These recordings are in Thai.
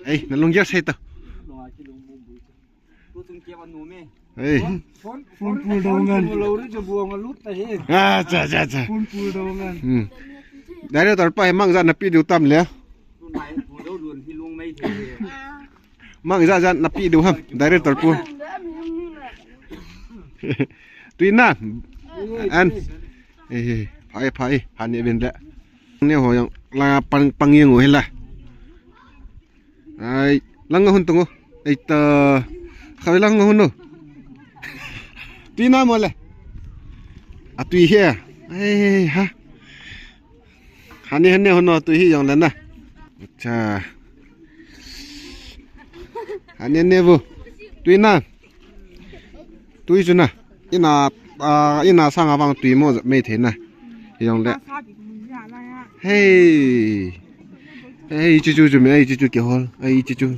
เอ้ยนั่นลงเยอะใช่ตัวเฮ้ยปูนปูดงเงินเราหรือจะบวงมาลุดไปเองจ้าปูนปูดงเงินได้แล้วตอนไปมั่งจันนับปีดูต่ำเลยมั่งจันนับปีดูครับได้แล้วตอนปูตุยน่าอันเฮ้ยพายหันเนี่ยเป็นแล้วเนี่ยหัวยังลาปังยังหัวเห็นละไอ้ลังเงินตรงไอ้ตาเขาลังเงินโน่ตุยน่าหมดเลยอ่ะตุยเฮียเฮ้ยฮะหันเนี่ยหัวโน่ตุยเฮียอย่างนั้นนะจ้าหันเนี่ยบุตุยน่าตุยจุน่ะอีน่าสร้างอาวังตุยโม่ไม่เห็นนะอย่างเด็กเฮ้ยจู่ๆจุ่มจู่ๆเกี่ยวจู่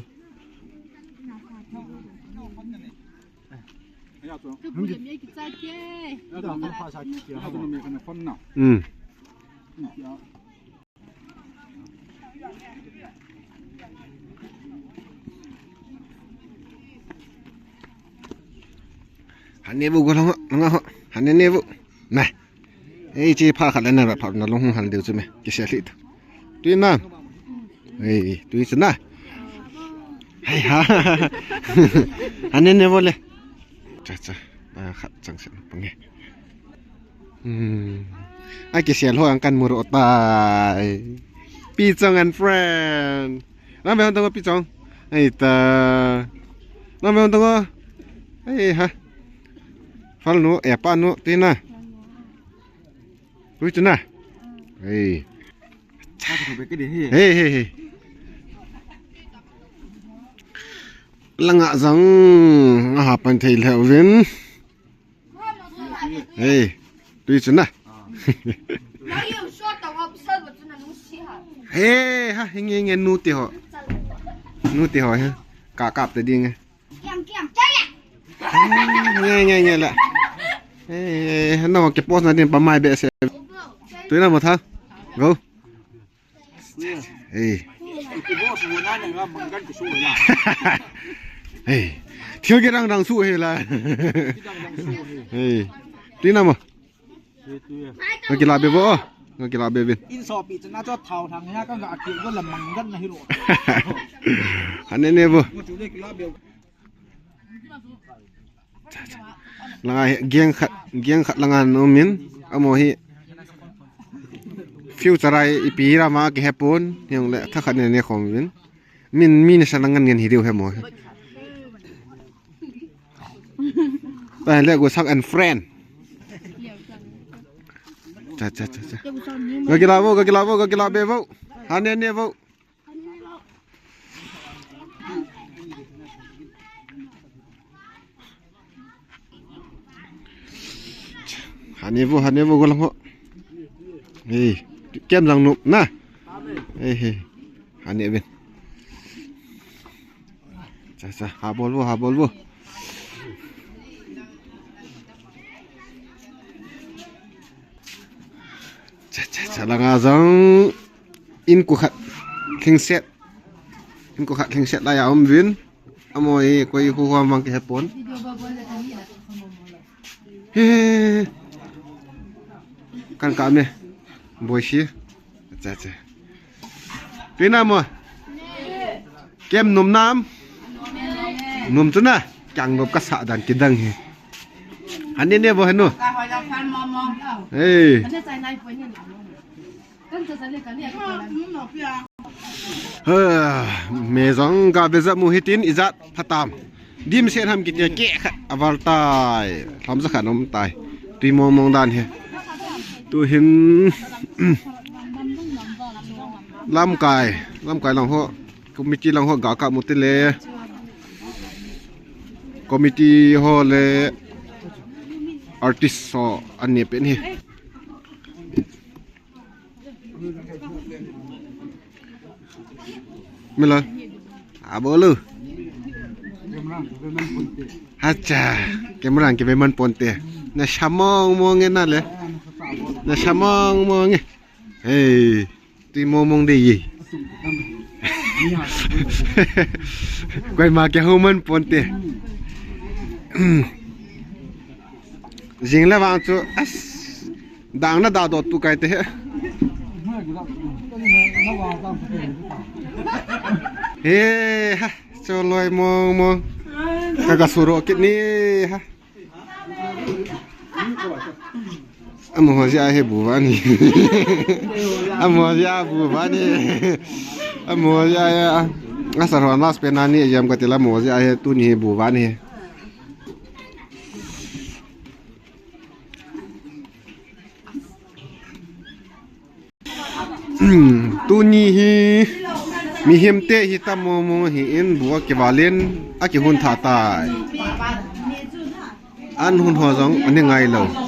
หันเนี่ยบุก็ลงหันเนี่ยบุน่ะเฮ้ยจีพาขัดแล้วนะแบบพาหน้าลงหันเดียวใช่ไหมกี่เสียลิดตุยน่าเฮ้ยตุยสินะเฮ้ยฮ่าหันเนี่ยบุเลยจ้ามาขัดจังสิปังเงี้ยไอ้กี่เสียหัวกันมือรถตายปีจงand friend น้ำไปห้องตรงปีจงไอ้ตาน้ำไปห้องตรงเฮ้ยฮะฟังหนูแอบป้าหนูตีน่ะรู้จักน่ะเฮ้ยเฮ้ยลังอ่ะจังหาปันเทลเวินเฮ้ยรู้จักน่ะเฮ้ยฮะเงี้ยนูตีหัวฮะกาบแต่ดีไงเงี้ยแหละเฮ้ยน้องเก็บโพสนั่นเองประมาณเบสตัวนั้นมาทั้งgoเฮ้ยเฮ้ยเที่ยวกี่ดังสู้เฮ้ยล่ะเฮ้ยตัวนั้นมาเงกิลาเบบ่เงกิลาเบบินอินสอบปีจะน่าจะเท่าทางนี้ก็อาเกียก็ลำมังกันนะฮิโร่อันนี้บ่ลายเกียงขัดลังงานโนมินอโมหิฟิวจ์อะไรอีปีรามาเก็บปนยังเละถ้าขัดเนี่ยของมินสลังงานเงินฮิเดียวแค่หมดแต่เรียกว่าซักแอนด์เฟรนด์จ้าก็กีฬาโบว์ฮันเนี่ยโบว์ฮันเนี่ยโบว์ก็ลังหัวเฮ้ยแก้มหลังนุกนะเฮ้ยฮันเนี่ยเป็นจ้าหาบอลบ่จ้าลังอาจังอินกุขัดเข่งเซตได้ยามวินอโมยก็อีคู่ความวังเก็บปนเฮ้กันกามเนี่ยบอยชีจ้าปีน้ำมั้งเกมนมน้ำนมจุน่ะจังนมกษัตริย์ดันกินดังเฮอันนี้เนี่ยบ่เห็นหนูเฮ้ยเมซังกาเบซะมูฮิตินอิจัดพัตามดิมเสียทำกิจเกะอวาลตายทำสักขนมตายตีมองด้านเฮตัวเห็นลำไก่หลังหัวคอมมิตี้หลังหัวกากะมุติเลคอมมิตี้หัวเลอาร์ติสต์อันนี้เป็นเฮไม่เลยอาบลูฮัจจาเกมรังเกมมันปนเตะน่าชามองเงี้ยนั่นเลยน่าชามองเงี้ยเฮ้ยตีมองดี quay mà cái hôm mình buồn tiền riêng là vào chỗ đang nó đào đột tu cái thế ê ha cho loài mong mong cái suro cái ní ha mua ra hay bù vani mua ra bù vani mua ra asal orang las penani jam katila mua ra hay tu ni bù vani tu ni hi mi him te hi tam mo hi in bua ke valen a ki hun tha tai an hun ho jong an ngai lo